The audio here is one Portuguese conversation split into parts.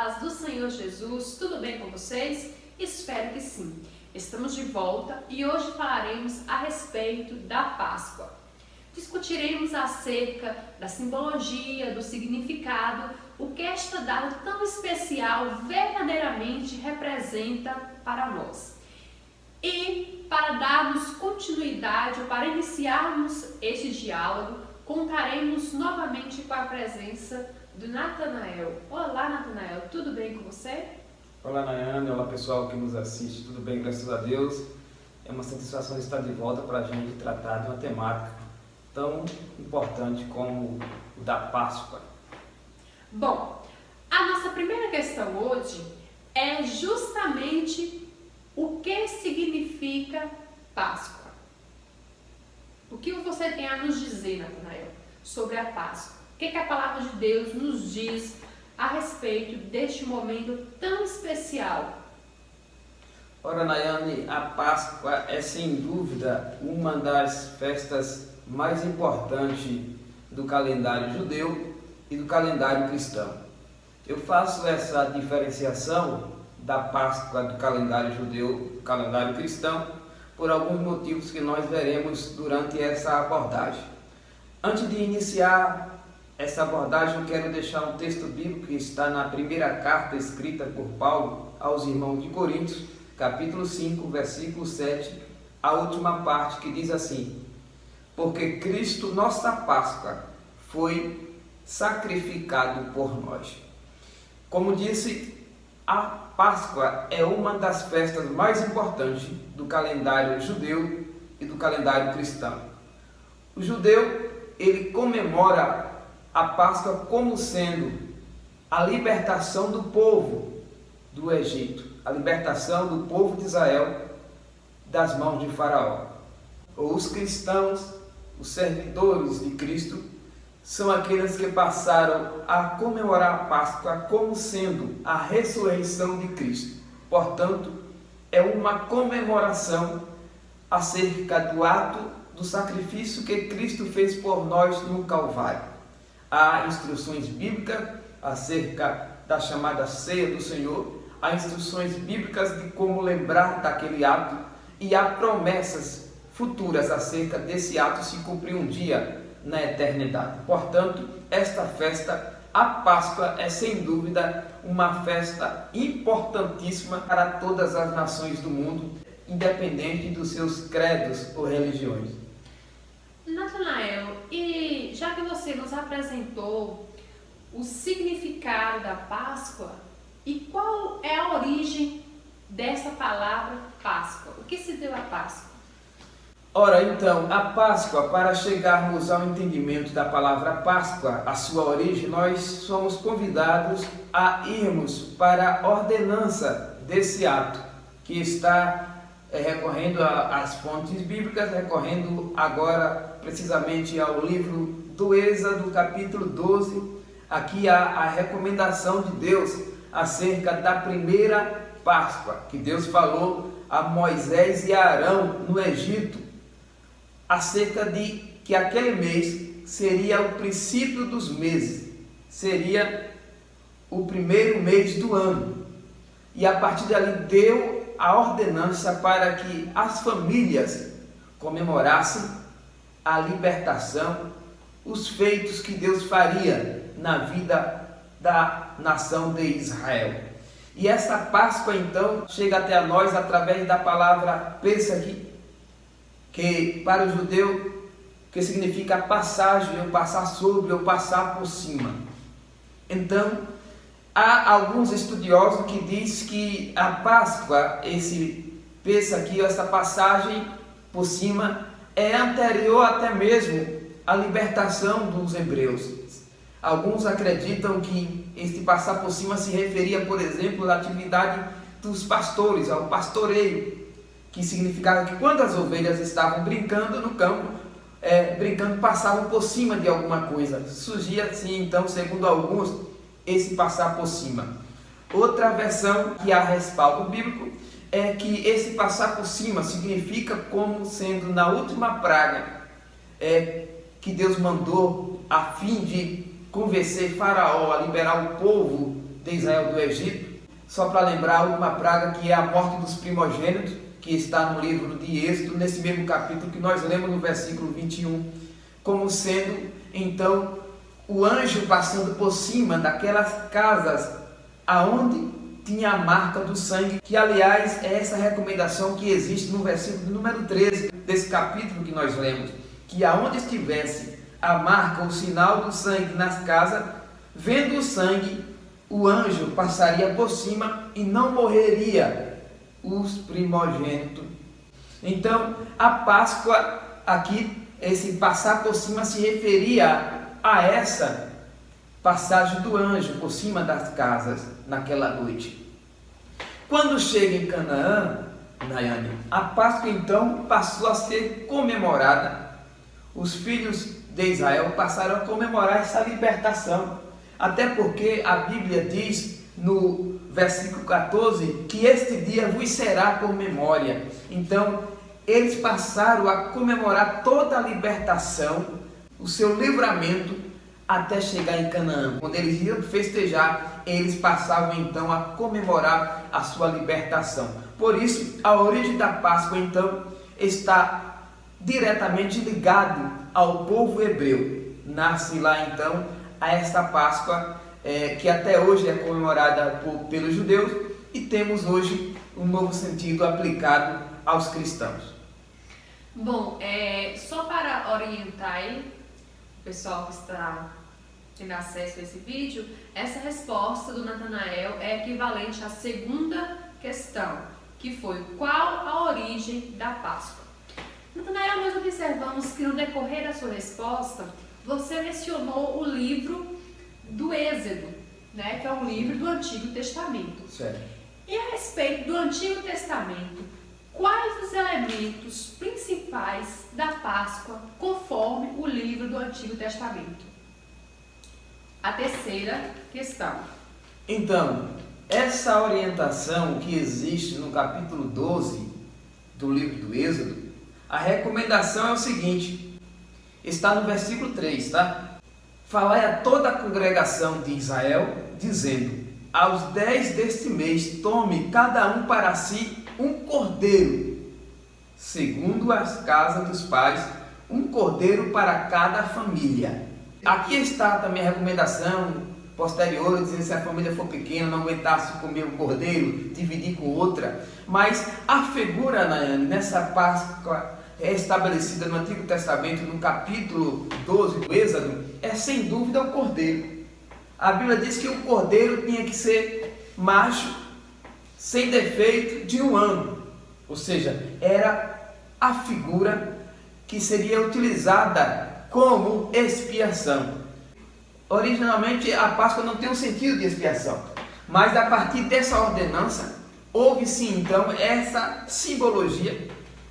paz do Senhor Jesus, tudo bem com vocês? Espero que sim. Estamos de volta e hoje falaremos a respeito da Páscoa. Discutiremos acerca da simbologia, do significado, o que esta data tão especial verdadeiramente representa para nós. E para darmos continuidade, ou para iniciarmos este diálogo, contaremos novamente com a presença do Natanael. Olá, Natanael, tudo bem com você? Olá, Nayane, olá pessoal que nos assiste, tudo bem, graças a Deus. É uma satisfação estar de volta para a gente tratar de uma temática tão importante como o da Páscoa. Bom, a nossa primeira questão hoje é justamente o que significa Páscoa. O que você tem a nos dizer, Natanael, sobre a Páscoa? O que a palavra de Deus nos diz a respeito deste momento tão especial? Ora, Nayane, a Páscoa é sem dúvida uma das festas mais importantes do calendário judeu e do calendário cristão. Eu faço essa diferenciação da Páscoa do calendário judeu e do calendário cristão por alguns motivos que nós veremos durante essa abordagem. Antes de iniciar essa abordagem, eu quero deixar um texto bíblico que está na primeira carta escrita por Paulo aos irmãos de Coríntios, capítulo 5, versículo 7, a última parte que diz assim: porque Cristo, nossa Páscoa, foi sacrificado por nós. Como disse, a Páscoa é uma das festas mais importantes do calendário judeu e do calendário cristão. O judeu, ele comemora a Páscoa como sendo a libertação do povo do Egito, a libertação do povo de Israel das mãos de Faraó. Os cristãos, os servidores de Cristo, são aqueles que passaram a comemorar a Páscoa como sendo a ressurreição de Cristo. Portanto, é uma comemoração acerca do ato do sacrifício que Cristo fez por nós no Calvário. Há instruções bíblicas acerca da chamada ceia do Senhor, há instruções bíblicas de como lembrar daquele ato e há promessas futuras acerca desse ato se cumprir um dia na eternidade. Portanto, esta festa, a Páscoa, é sem dúvida uma festa importantíssima para todas as nações do mundo, independente dos seus credos ou religiões. Natanael, e já que você nos apresentou o significado da Páscoa, e qual é a origem dessa palavra Páscoa? O que se deu à Páscoa? Ora, então, a Páscoa, para chegarmos ao entendimento da palavra Páscoa, a sua origem, nós somos convidados a irmos para a ordenança desse ato, que está recorrendo às fontes bíblicas, recorrendo agora precisamente ao livro do Êxodo, capítulo 12. Aqui há a recomendação de Deus acerca da primeira Páscoa, que Deus falou a Moisés e a Arão no Egito, acerca de que aquele mês seria o princípio dos meses, seria o primeiro mês do ano. E a partir dali deu a ordenança para que as famílias comemorassem a libertação, os feitos que Deus faria na vida da nação de Israel. E essa Páscoa então chega até a nós através da palavra Pêssach, que para o judeu que significa passagem, ou passar sobre, ou passar por cima. Então, há alguns estudiosos que dizem que a Páscoa, esse Pêssach, essa passagem por cima, é anterior até mesmo à libertação dos hebreus. Alguns acreditam que este passar por cima se referia, por exemplo, à atividade dos pastores, ao pastoreio, que significava que quando as ovelhas estavam brincando no campo, passavam por cima de alguma coisa. Surgia assim, então, segundo alguns, esse passar por cima. Outra versão que há respaldo bíblico é que esse passar por cima significa como sendo na última praga que Deus mandou a fim de convencer Faraó a liberar o povo de Israel do Egito. Só para lembrar a última praga, que é a morte dos primogênitos, que está no livro de Êxodo, nesse mesmo capítulo que nós lemos no versículo 21, como sendo então o anjo passando por cima daquelas casas aonde tinha a marca do sangue, que aliás é essa recomendação que existe no versículo número 13 desse capítulo que nós lemos, que aonde estivesse a marca, o sinal do sangue nas casas, vendo o sangue, o anjo passaria por cima e não morreria os primogênitos. Então, a Páscoa aqui, esse passar por cima se referia a essa passagem do anjo por cima das casas naquela noite. Quando chega em Canaã, Nayane, a Páscoa então passou a ser comemorada. Os filhos de Israel passaram a comemorar essa libertação, até porque a Bíblia diz no versículo 14 que este dia vos será por memória. Então eles passaram a comemorar toda a libertação, o seu livramento, até chegar em Canaã. Quando eles iam festejar, eles passavam então a comemorar a sua libertação. Por isso, a origem da Páscoa então está diretamente ligado ao povo hebreu. Nasce lá então a esta Páscoa que até hoje é comemorada pelos judeus, e temos hoje um novo sentido aplicado aos cristãos. Bom, só para orientar aí, o pessoal que está tendo acesso a esse vídeo, essa resposta do Natanael é equivalente à segunda questão, que foi: qual a origem da Páscoa? Natanael, nós observamos que no decorrer da sua resposta, você mencionou o livro do Êxodo, né, que é um livro do Antigo Testamento. Certo. E a respeito do Antigo Testamento, quais os elementos principais da Páscoa conforme o livro do Antigo Testamento? A terceira questão. Então, essa orientação que existe no capítulo 12 do livro do Êxodo, a recomendação é o seguinte, está no versículo 3, tá? Falai a toda a congregação de Israel, dizendo: aos 10 deste mês, tome cada um para si um cordeiro, segundo as casas dos pais, um cordeiro para cada família. Aqui está também a recomendação posterior, dizendo se a família for pequena, não aguentasse comer o cordeiro, dividir com outra. Mas a figura, Nayane, nessa Páscoa é estabelecida no Antigo Testamento, no capítulo 12 do Êxodo, é sem dúvida o cordeiro. A Bíblia diz que o cordeiro tinha que ser macho, sem defeito, de 1 ano. Ou seja, era a figura que seria utilizada como expiação. Originalmente a Páscoa não tem um sentido de expiação, mas a partir dessa ordenança, houve sim então essa simbologia,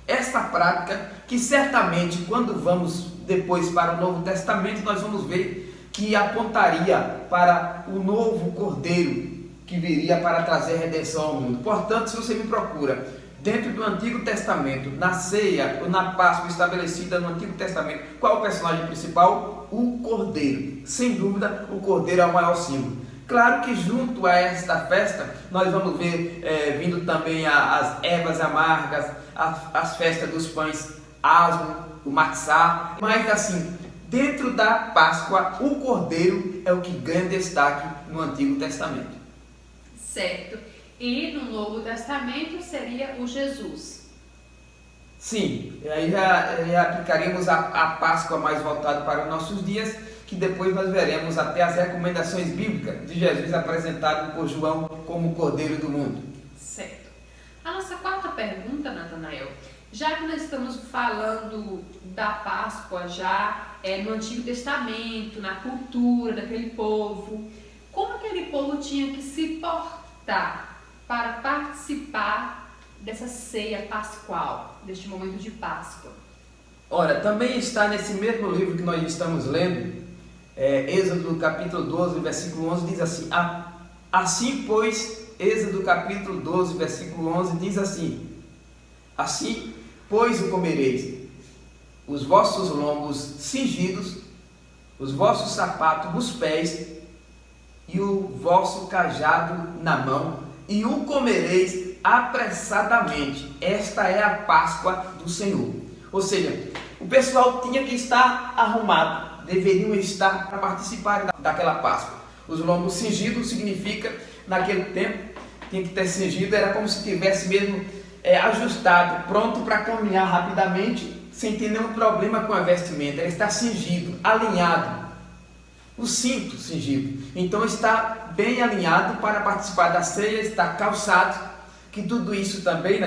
esta prática, que certamente quando vamos depois para o Novo Testamento, nós vamos ver que apontaria para o novo Cordeiro que viria para trazer redenção ao mundo. Portanto, se você me procura dentro do Antigo Testamento, na ceia ou na Páscoa estabelecida no Antigo Testamento, qual é o personagem principal? O Cordeiro. Sem dúvida, o Cordeiro é o maior símbolo. Claro que junto a esta festa, nós vamos ver vindo também as ervas amargas, as festas dos pães asmo, o matzá, mas assim, dentro da Páscoa, o Cordeiro é o que ganha destaque no Antigo Testamento. Certo. E no Novo Testamento seria o Jesus. Sim, aí já aplicaríamos a Páscoa mais voltada para os nossos dias, que depois nós veremos até as recomendações bíblicas de Jesus apresentado por João como o Cordeiro do mundo. Certo. A nossa quarta pergunta, Natanael, já que nós estamos falando da Páscoa já no Antigo Testamento, na cultura daquele povo, como aquele povo tinha que se portar para participar dessa ceia pascual, deste momento de Páscoa? Ora, também está nesse mesmo livro que nós estamos lendo, Êxodo capítulo 12, versículo 11, diz assim: assim pois, Êxodo capítulo 12, versículo 11, diz assim: assim pois o comereis, os vossos lombos cingidos, os vossos sapatos nos pés, e o vosso cajado na mão, e o comereis apressadamente. Esta é a Páscoa do Senhor. Ou seja, o pessoal tinha que estar arrumado, deveriam estar para participar daquela Páscoa. Os lombos cingidos significa, naquele tempo, tinha que ter cingido, era como se tivesse mesmo ajustado, pronto para caminhar rapidamente, sem ter nenhum problema com a vestimenta. Ele está cingido, alinhado, o cinto cingido. Então está bem alinhado para participar da ceia, está calçado, que tudo isso também,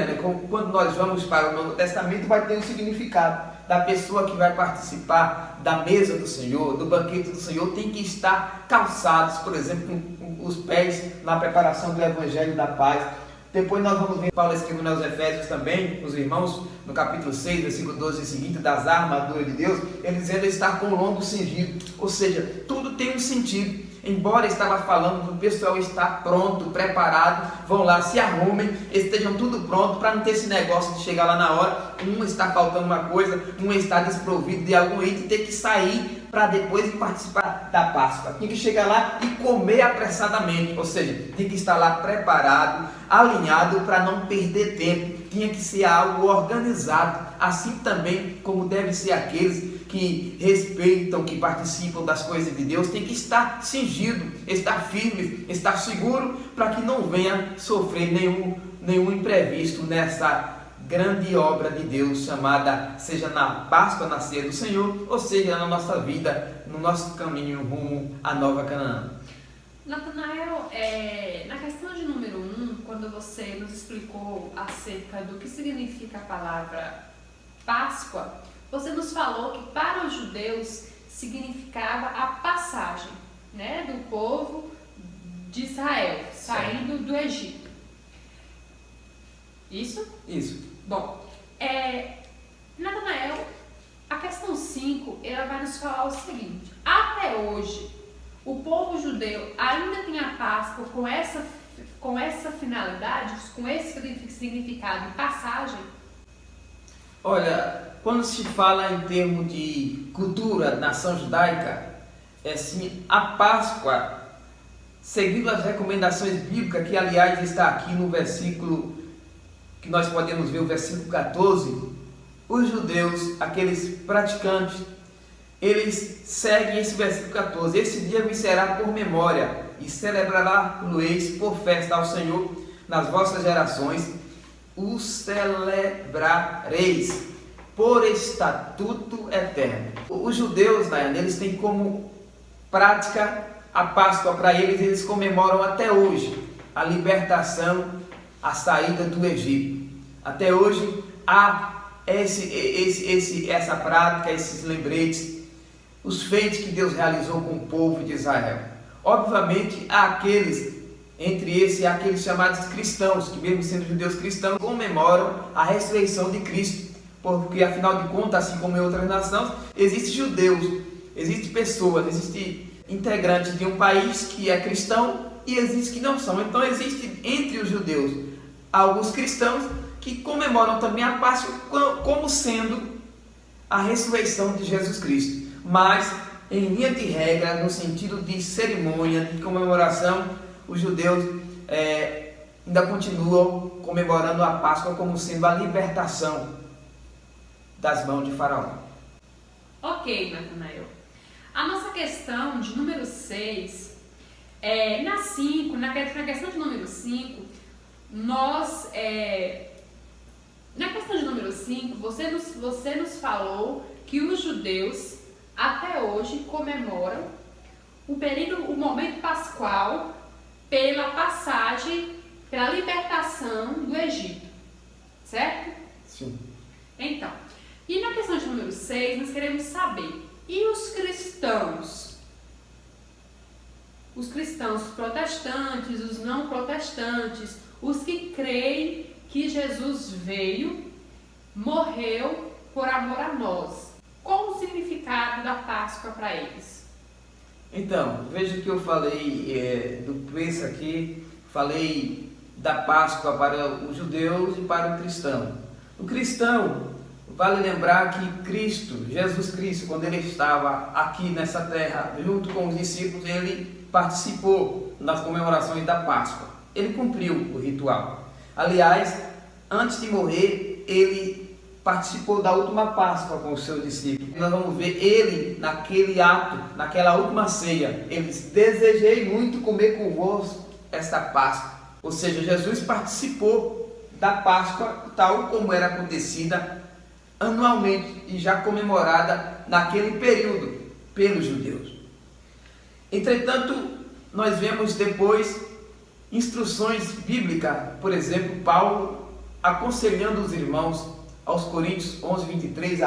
quando nós vamos para o Novo Testamento, vai ter um significado da pessoa que vai participar da mesa do Senhor, do banquete do Senhor, tem que estar calçados, por exemplo, com os pés na preparação do Evangelho da Paz. Depois nós vamos ver Paulo escrevendo aos Efésios também, os irmãos, no capítulo 6, versículo 12 e seguinte, das armaduras de Deus, ele dizendo estar com o lombo cingido. Ou seja, tudo tem um sentido. Embora estava falando do pessoal estar pronto, preparado, vão lá, se arrumem, estejam tudo pronto, para não ter esse negócio de chegar lá na hora, um está faltando uma coisa, um está desprovido de algum item, ter que sair para depois participar da Páscoa. Tinha que chegar lá e comer apressadamente, ou seja, tinha que estar lá preparado, alinhado para não perder tempo. Tinha que ser algo organizado, assim também como deve ser aqueles que respeitam, que participam das coisas de Deus, tem que estar cingido, estar firme, estar seguro, para que não venha sofrer nenhum imprevisto nessa grande obra de Deus, chamada, seja na Páscoa, na ceia do Senhor, ou seja, na nossa vida, no nosso caminho rumo à Nova Canaã. Natanael, na questão de número 1, quando você nos explicou acerca do que significa a palavra Páscoa, você nos falou que para os judeus significava a passagem, do povo de Israel, saindo do Egito. Isso? Isso. Bom, Natanael, a questão 5, ela vai nos falar o seguinte: até hoje, o povo judeu ainda tem a Páscoa com essa finalidade, com esse significado de passagem? Olha, quando se fala em termos de cultura, nação judaica, assim, a Páscoa, seguindo as recomendações bíblicas, que aliás está aqui no versículo, que nós podemos ver o versículo 14, os judeus, aqueles praticantes, eles seguem esse versículo 14, esse dia me será por memória, e celebrará-lo-eis por festa ao Senhor nas vossas gerações, o celebrareis por estatuto eterno. Os judeus, eles têm como prática a Páscoa. Para eles comemoram até hoje a libertação, a saída do Egito. Até hoje há essa prática, esses lembretes, os feitos que Deus realizou com o povo de Israel. Obviamente há aqueles chamados cristãos, que mesmo sendo judeus cristãos, comemoram a ressurreição de Cristo, porque afinal de contas, assim como em outras nações, existem judeus, existem pessoas, existem integrantes de um país que é cristão e existem que não são. Então existe entre os judeus alguns cristãos que comemoram também a Páscoa como sendo a ressurreição de Jesus Cristo, mas em linha de regra, no sentido de cerimônia, de comemoração, os judeus ainda continuam comemorando a Páscoa como sendo a libertação das mãos de Faraó. Ok, Natanael. A nossa questão de número 6, na questão de número 5, na questão de número 5, você nos falou que os judeus até hoje comemoram o momento pascual pela passagem, pela libertação do Egito, certo? Sim. Então, e na questão de número 6, nós queremos saber, e os cristãos? Os cristãos, os protestantes, os não protestantes, os que creem que Jesus veio, morreu por amor a nós. Qual o significado da Páscoa para eles? Então, veja que eu falei do preço aqui, falei da Páscoa para os judeus e para o cristão. O cristão vale lembrar que Cristo, Jesus Cristo, quando ele estava aqui nessa terra, junto com os discípulos, ele participou das comemorações da Páscoa. Ele cumpriu o ritual. Aliás, antes de morrer, ele participou da última Páscoa com os seus discípulos. Nós vamos ver ele naquele ato, naquela última ceia. Ele disse: desejei muito comer convosco esta Páscoa. Ou seja, Jesus participou da Páscoa tal como era acontecida anualmente e já comemorada naquele período pelos judeus. Entretanto, nós vemos depois instruções bíblicas, por exemplo, Paulo aconselhando os irmãos aos Coríntios 11:23,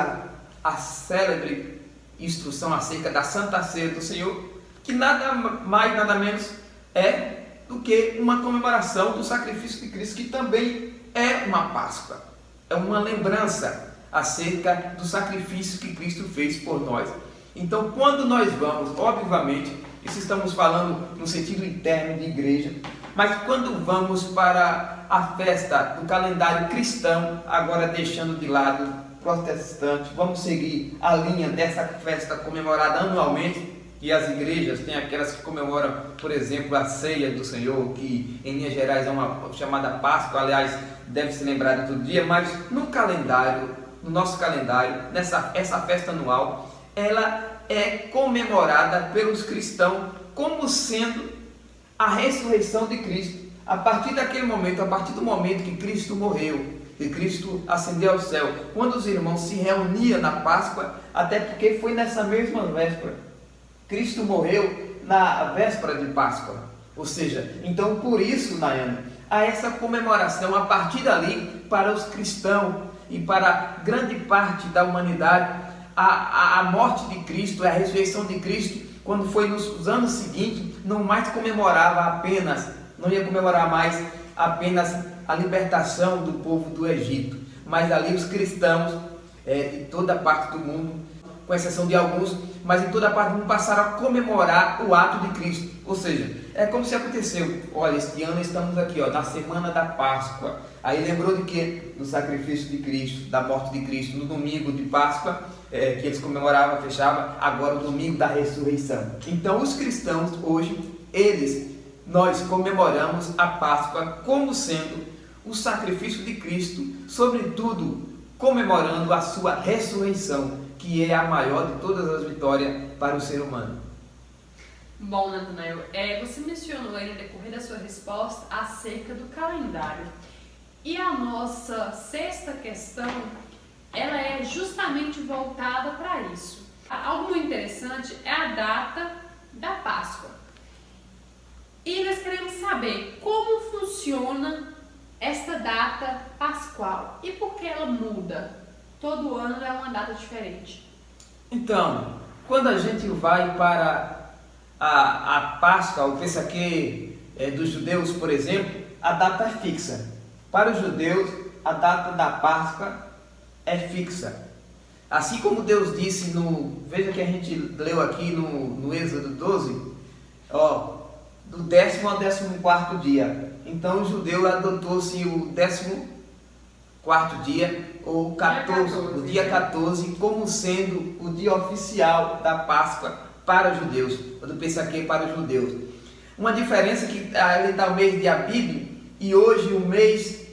a célebre instrução acerca da Santa Ceia do Senhor, que nada mais, nada menos é do que uma comemoração do sacrifício de Cristo, que também é uma Páscoa, é uma lembrança acerca do sacrifício que Cristo fez por nós. Então, quando nós vamos, obviamente, isso estamos falando no sentido interno de igreja, mas quando vamos para a festa do calendário cristão, agora deixando de lado protestante, vamos seguir a linha dessa festa comemorada anualmente, e as igrejas têm aquelas que comemoram, por exemplo, a ceia do Senhor, que em linhas gerais é uma chamada Páscoa, aliás, deve se lembrar de todo dia, mas no calendário, no nosso calendário, essa festa anual, ela é comemorada pelos cristãos como sendo a ressurreição de Cristo. A partir daquele momento, a partir do momento que Cristo morreu, que Cristo ascendeu ao céu, quando os irmãos se reuniam na Páscoa, até porque foi nessa mesma véspera, Cristo morreu na véspera de Páscoa. Ou seja, então por isso, Nayane, há essa comemoração a partir dali para os cristãos e para grande parte da humanidade, a morte de Cristo, a ressurreição de Cristo, quando foi nos anos seguintes, não mais comemorava apenas, não ia comemorar mais apenas a libertação do povo do Egito, mas ali os cristãos de toda parte do mundo, com exceção de alguns, mas em toda parte do mundo passaram a comemorar o ato de Cristo. Ou seja, é como se aconteceu, olha, este ano estamos aqui, na semana da Páscoa. Aí lembrou de quê? Do sacrifício de Cristo, da morte de Cristo, no domingo de Páscoa, que eles comemoravam, fechavam, agora o domingo da ressurreição. Então os cristãos hoje, nós comemoramos a Páscoa como sendo o sacrifício de Cristo, sobretudo comemorando a sua ressurreição, que é a maior de todas as vitórias para o ser humano. Bom, Natanael, você mencionou aí no decorrer da sua resposta acerca do calendário. E a nossa sexta questão, ela é justamente voltada para isso. Algo muito interessante é a data da Páscoa. E nós queremos saber como funciona esta data pascual e por que ela muda. Todo ano é uma data diferente. Então, quando a gente vai para a Páscoa, o Pessaquê dos judeus, por exemplo, a data é fixa. Para os judeus, a data da Páscoa é fixa. Assim como Deus disse veja que a gente leu aqui no Êxodo 12, do 10º ao 14º dia. Então o judeu adotou-se o 14º dia, ou 14, o dia 14, como sendo o dia oficial da Páscoa para os judeus, ou do Pessaquê para os judeus. Uma diferença que ele dá o mês de Abib, e hoje o mês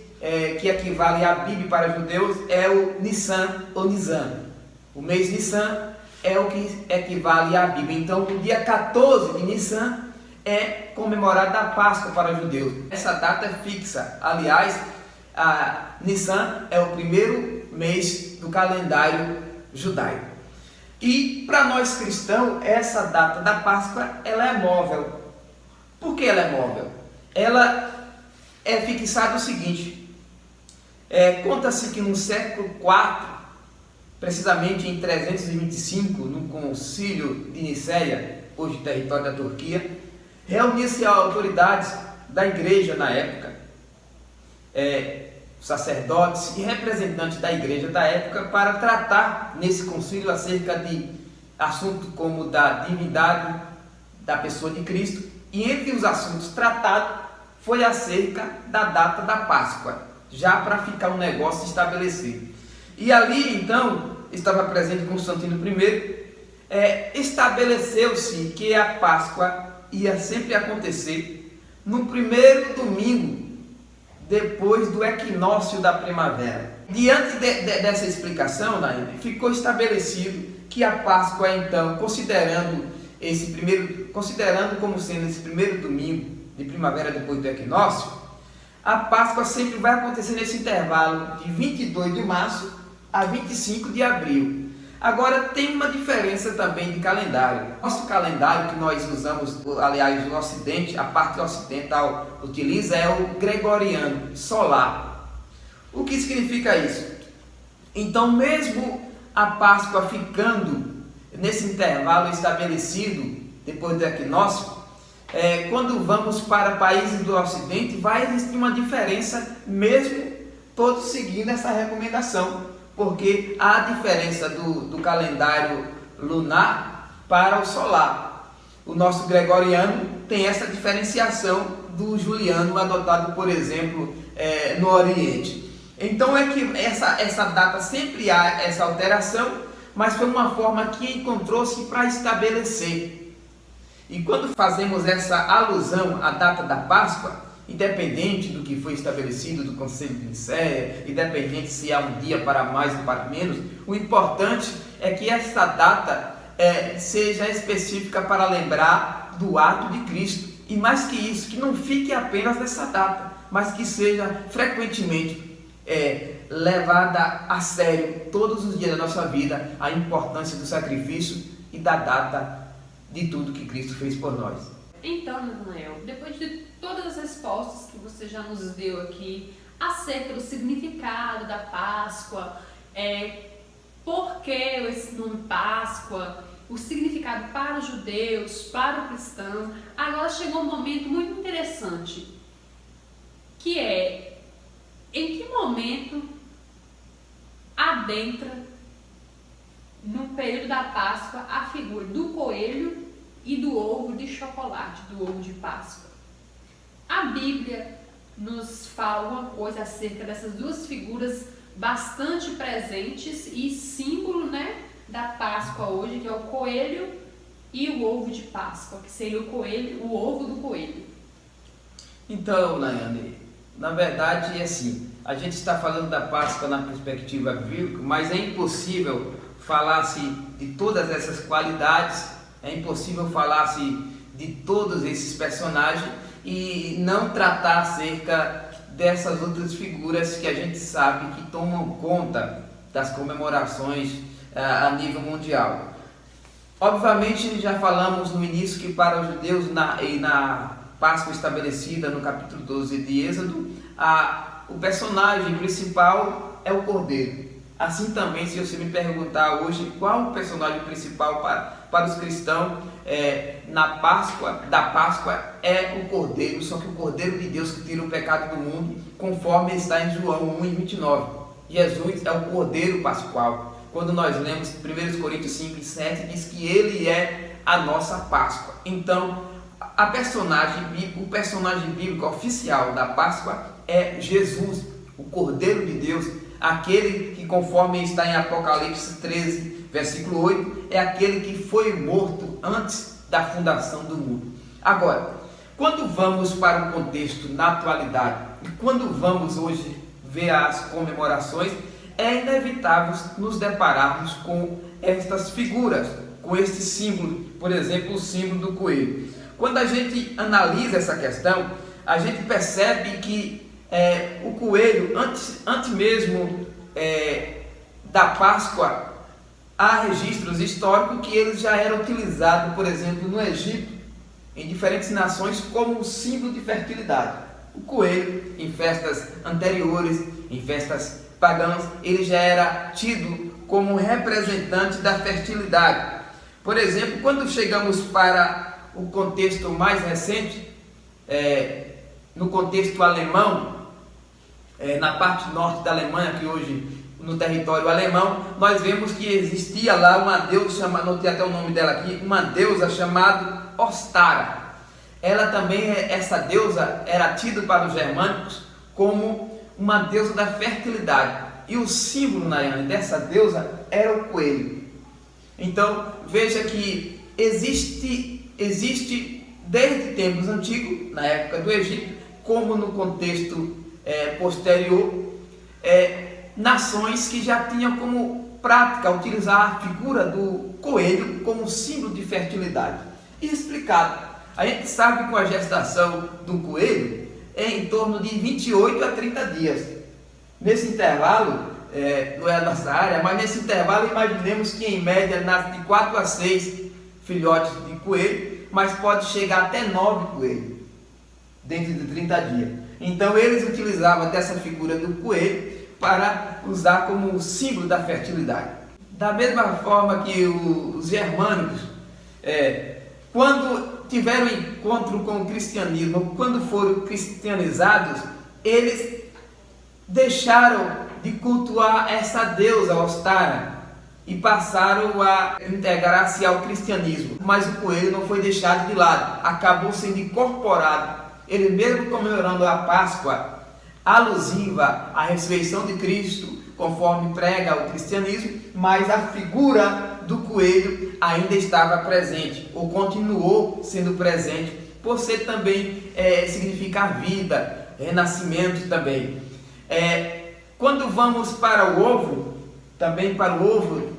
que equivale a Abib para os judeus é o Nissan ou Nisan. O mês Nissan é o que equivale a Abib. Então o dia 14 de Nissan é comemorado a Páscoa para os judeus. Essa data é fixa. Aliás, a Nissan é o primeiro mês do calendário judaico. E para nós cristãos, essa data da Páscoa, ela é móvel. Por que ela é móvel? Ela é fixada o seguinte, conta-se que no século IV, precisamente em 325, no concílio de Niceia, hoje território da Turquia, reuniu-se autoridades da igreja na época, sacerdotes e representantes da igreja da época, para tratar nesse concílio acerca de assuntos como da divindade da pessoa de Cristo, e entre os assuntos tratados foi acerca da data da Páscoa, já para ficar um negócio estabelecido. E ali, então, estava presente Constantino I, estabeleceu-se que a Páscoa ia sempre acontecer no primeiro domingo depois do equinócio da primavera. Diante dessa explicação, Naine, ficou estabelecido que a Páscoa, então, considerando como sendo esse primeiro domingo de primavera depois do equinócio, a Páscoa sempre vai acontecer nesse intervalo de 22 de março a 25 de abril. Agora, tem uma diferença também de calendário. Nosso calendário que nós usamos, aliás, no Ocidente, a parte ocidental utiliza é o gregoriano, solar. O que significa isso? Então, mesmo a Páscoa ficando nesse intervalo estabelecido depois do equinócio, quando vamos para países do Ocidente, vai existir uma diferença, mesmo todos seguindo essa recomendação, porque há a diferença do calendário lunar para o solar. O nosso gregoriano tem essa diferenciação do juliano adotado, por exemplo, no Oriente. Então é que essa data sempre há essa alteração, mas foi uma forma que encontrou-se para estabelecer. E quando fazemos essa alusão à data da Páscoa, independente do que foi estabelecido do Concílio de Nicéia, independente se há um dia para mais ou para menos, o importante é que essa data seja específica para lembrar do ato de Cristo. E mais que isso, que não fique apenas nessa data, mas que seja frequentemente levada a sério todos os dias da nossa vida a importância do sacrifício e da data de tudo que Cristo fez por nós. Então, Natanael, depois de todas as respostas que você já nos deu aqui acerca do significado da Páscoa, por que esse nome Páscoa, o significado para os judeus, para o cristão, agora chegou um momento muito interessante, que é em que momento adentra no período da Páscoa a figura do coelho e do ovo de chocolate, do ovo de Páscoa. A Bíblia nos fala uma coisa acerca dessas duas figuras bastante presentes e símbolo, da Páscoa hoje, que é o coelho e o ovo de Páscoa, que seria o ovo do coelho. Então, Nayane, na verdade é assim, a gente está falando da Páscoa na perspectiva bíblica, mas é impossível falar-se de todas essas qualidades, é impossível falar-se de todos esses personagens e não tratar acerca dessas outras figuras que a gente sabe que tomam conta das comemorações a nível mundial. Obviamente, já falamos no início que para os judeus, na Páscoa estabelecida no capítulo 12 de Êxodo, o personagem principal é o Cordeiro. Assim também, se você me perguntar hoje qual o personagem principal para os cristãos da Páscoa é o Cordeiro, só que o Cordeiro de Deus que tira o pecado do mundo, conforme está em João 1:29. Jesus é o Cordeiro Pascual. Quando nós lemos 1 Coríntios 5:7, diz que ele é a nossa Páscoa. Então, o personagem bíblico oficial da Páscoa é Jesus, o Cordeiro de Deus, aquele que, conforme está em Apocalipse 13, versículo 8, é aquele que foi morto antes da fundação do mundo. Agora, quando vamos para o contexto na atualidade, e quando vamos hoje ver as comemorações, é inevitável nos depararmos com estas figuras, com este símbolo, por exemplo, o símbolo do coelho. Quando a gente analisa essa questão, a gente percebe que o coelho, antes mesmo da Páscoa, há registros históricos que ele já era utilizado, por exemplo, no Egito, em diferentes nações, como símbolo de fertilidade. O coelho, em festas anteriores, em festas pagãs, ele já era tido como representante da fertilidade. Por exemplo, quando chegamos para o contexto mais recente, no contexto alemão, na parte norte da Alemanha, que hoje no território alemão, nós vemos que existia lá uma deusa, anotei até o nome dela aqui, uma deusa chamada Ostara. Ela também, essa deusa era tida para os germânicos como uma deusa da fertilidade. E o símbolo, Nayane, dessa deusa era o coelho. Então, veja que existe desde tempos antigos, na época do Egito, como no contexto posterior, nações que já tinham como prática utilizar a figura do coelho como símbolo de fertilidade. E explicado, a gente sabe que com a gestação do coelho é em torno de 28 a 30 dias. Nesse intervalo, não é a nossa área, mas nesse intervalo imaginemos que em média nasce de 4 a 6 filhotes de coelho, mas pode chegar até 9 coelhos dentro de 30 dias. Então eles utilizavam dessa figura do coelho para usar como símbolo da fertilidade. Da mesma forma que os germânicos, quando tiveram encontro com o cristianismo, quando foram cristianizados, eles deixaram de cultuar essa deusa Ostara e passaram a integrar-se ao cristianismo. Mas o coelho não foi deixado de lado, acabou sendo incorporado. Ele mesmo comemorando a Páscoa, alusiva à ressurreição de Cristo, conforme prega o cristianismo, mas a figura do coelho ainda estava presente, ou continuou sendo presente, por ser também significar vida, renascimento também. Quando vamos para o ovo, também para o ovo,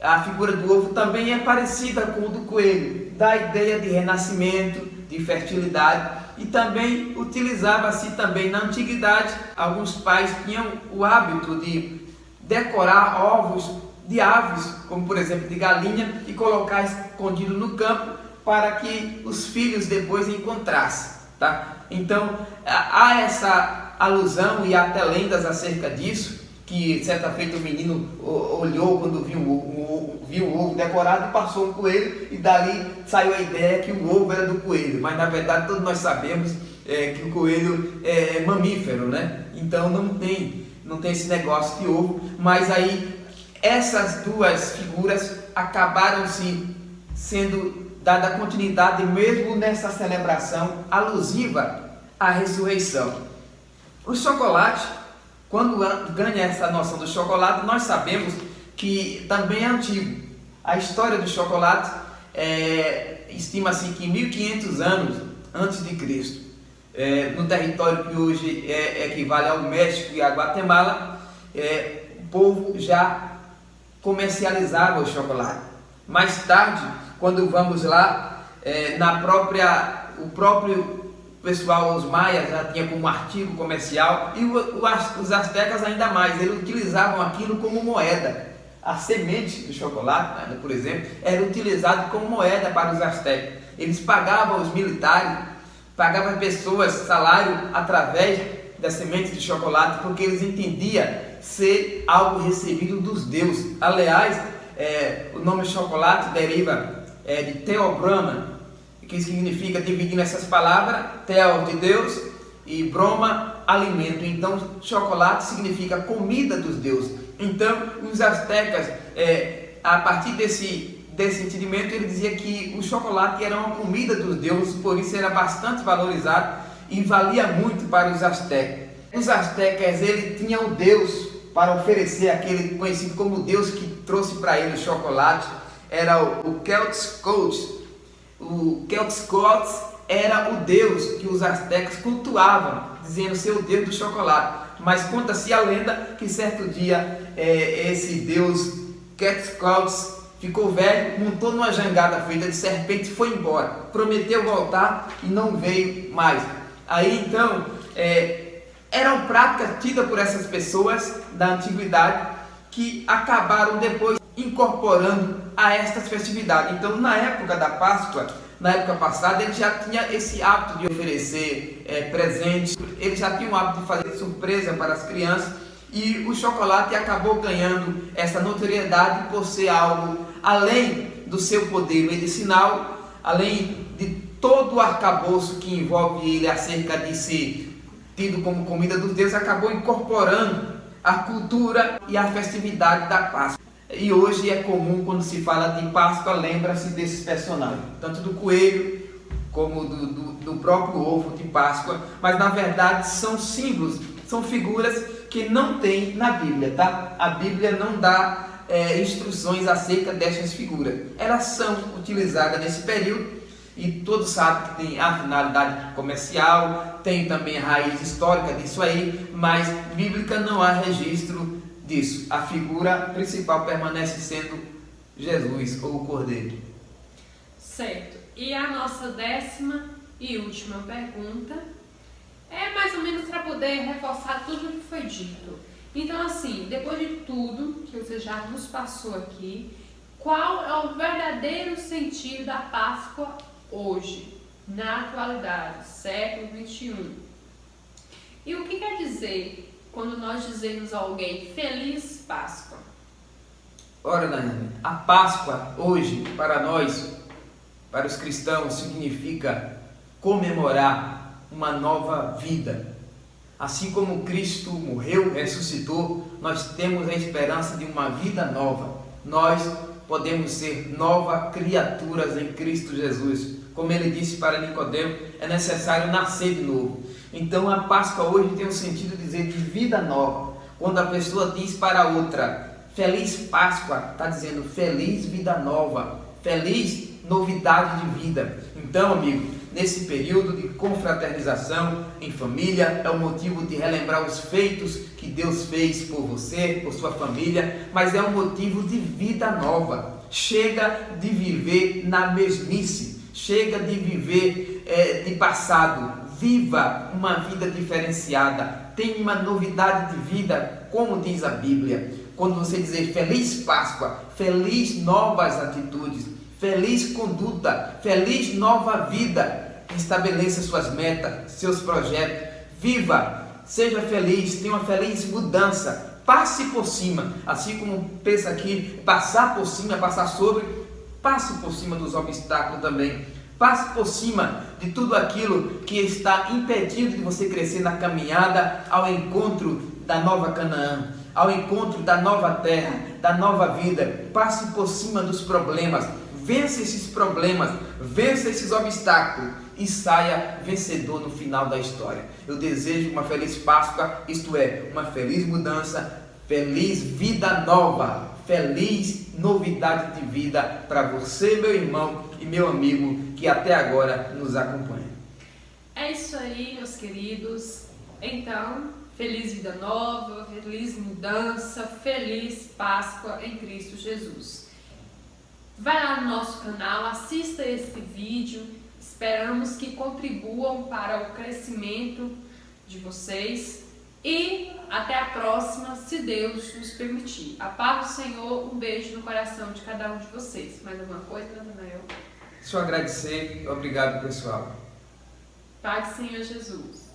a figura do ovo também é parecida com o do coelho, dá a ideia de renascimento, de fertilidade, e também utilizava-se também na antiguidade, alguns pais tinham o hábito de decorar ovos de aves, como por exemplo de galinha, e colocar escondido no campo para que os filhos depois encontrassem, tá? Então há essa alusão e até lendas acerca disso, que certa feita o menino olhou quando viu o ovo decorado e passou um coelho, e dali saiu a ideia que o ovo era do coelho, mas na verdade todos nós sabemos que o coelho é mamífero, né? Então não tem esse negócio de ovo, mas aí essas duas figuras acabaram sendo dada continuidade mesmo nessa celebração alusiva à ressurreição. O chocolate, quando ganha essa noção do chocolate, nós sabemos que também é antigo. A história do chocolate estima-se que 1500 anos antes de Cristo, no território que hoje equivale ao México e à Guatemala, o povo já comercializava o chocolate. Mais tarde, quando vamos lá, o próprio pessoal, os maias, já tinha como artigo comercial, e os astecas ainda mais, eles utilizavam aquilo como moeda. A semente do chocolate, né, por exemplo, era utilizado como moeda para os astecas. Eles pagavam os militares, pagavam pessoas salário através da semente de chocolate, porque eles entendiam ser algo recebido dos deuses. Aliás, o nome chocolate deriva de Theobroma, que significa, dividindo essas palavras, Theo de Deus e Broma, alimento. Então, chocolate significa comida dos deuses. Então, os astecas, a partir desse entendimento, ele dizia que o chocolate era uma comida dos deuses, por isso era bastante valorizado e valia muito para os astecas. Os astecas, ele tinha um deus para oferecer, aquele conhecido como Deus que trouxe para ele o chocolate, era o Quetzalcoatl. O Quetzalcoatl era o deus que os astecas cultuavam, dizendo ser o deus do chocolate. Mas conta-se a lenda que certo dia esse deus Quetzalcoatl ficou velho, montou numa jangada feita de serpente e foi embora. Prometeu voltar e não veio mais. Aí então, eram práticas tidas por essas pessoas da antiguidade que acabaram depois incorporando a estas festividades. Então, na época da Páscoa, na época passada, ele já tinha esse hábito de oferecer presentes, ele já tinha o hábito de fazer surpresa para as crianças, e o chocolate acabou ganhando essa notoriedade por ser algo, além do seu poder medicinal, além de todo o arcabouço que envolve ele acerca de ser tido como comida dos deuses, acabou incorporando a cultura e a festividade da Páscoa. E hoje é comum, quando se fala de Páscoa, lembra-se desses personagens, tanto do coelho como do próprio ovo de Páscoa, mas na verdade são símbolos, são figuras que não tem na Bíblia, tá? A Bíblia não dá instruções acerca dessas figuras. Elas são utilizadas nesse período e todos sabem que tem a finalidade comercial, tem também a raiz histórica disso aí, mas bíblica não há registro disso. A figura principal permanece sendo Jesus ou o Cordeiro. Certo. E a nossa 10ª e última pergunta é mais ou menos para poder reforçar tudo o que foi dito. Então, assim, depois de tudo que você já nos passou aqui, qual é o verdadeiro sentido da Páscoa hoje, na atualidade, século XXI? E o que quer dizer quando nós dizemos a alguém Feliz Páscoa? Ora, Nayane, a Páscoa hoje, para nós, para os cristãos, significa comemorar uma nova vida. Assim como Cristo morreu, ressuscitou, nós temos a esperança de uma vida nova. Nós podemos ser novas criaturas em Cristo Jesus. Como ele disse para Nicodemo, é necessário nascer de novo. Então a Páscoa hoje tem o sentido de dizer de vida nova. Quando a pessoa diz para outra, Feliz Páscoa, está dizendo feliz vida nova, feliz novidade de vida. Então, amigo, nesse período de confraternização em família, é o motivo de relembrar os feitos que Deus fez por você, por sua família, mas é um motivo de vida nova. Chega de viver na mesmice, chega de viver de passado, viva uma vida diferenciada, tenha uma novidade de vida, como diz a Bíblia. Quando você dizer Feliz Páscoa, feliz novas atitudes, feliz conduta, feliz nova vida. Estabeleça suas metas, seus projetos. Viva, seja feliz, tenha uma feliz mudança. Passe por cima, assim como pensa aqui, passar por cima, passar sobre. Passe por cima dos obstáculos também. Passe por cima de tudo aquilo que está impedindo de você crescer na caminhada ao encontro da nova Canaã, ao encontro da nova terra, da nova vida. Passe por cima dos problemas. Vença esses problemas, vença esses obstáculos e saia vencedor no final da história. Eu desejo uma feliz Páscoa, isto é, uma feliz mudança, feliz vida nova, feliz novidade de vida para você, meu irmão e meu amigo que até agora nos acompanha. É isso aí, meus queridos. Então, feliz vida nova, feliz mudança, feliz Páscoa em Cristo Jesus. Vai lá no nosso canal, assista esse vídeo, esperamos que contribuam para o crescimento de vocês e até a próxima, se Deus nos permitir. A paz do Senhor, um beijo no coração de cada um de vocês. Mais alguma coisa, Natanael? Só agradecer, obrigado pessoal. Paz do Senhor Jesus.